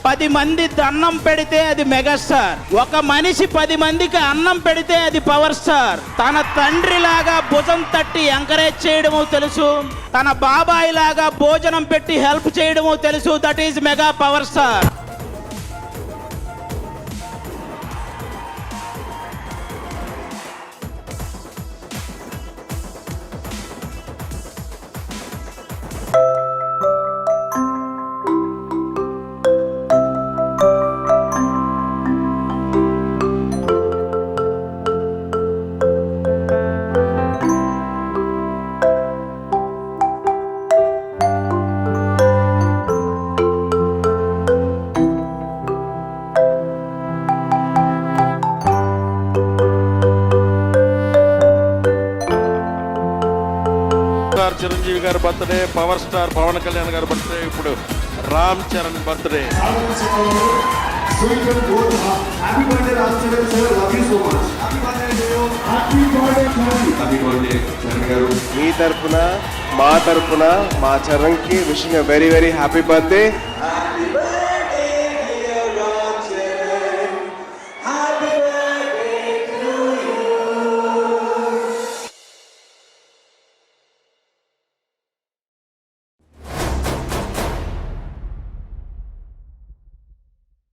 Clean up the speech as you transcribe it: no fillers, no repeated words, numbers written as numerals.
10 మంది అన్నం పెడితే అది మెగాస్టార్. ఒక మనిషి 10 మందికి అన్నం పెడితే అది పవర్ స్టార్. తన తండ్రి లాగా భుజం తట్టి ఎంకరేజ్ చేయడము తెలుసు, తన బాబాయ్ లాగా భోజనం పెట్టి హెల్ప్ చేయడము తెలుసు. That is mega power star. Chiranjeevi గారి birthday, power star Pawan Kalyan గారి బర్త్డే, ఇప్పుడు రామ్ చరణ్ బర్త్డే. మీ తరపున మా తరపున మా చరణ్ కి wishing very very happy birthday.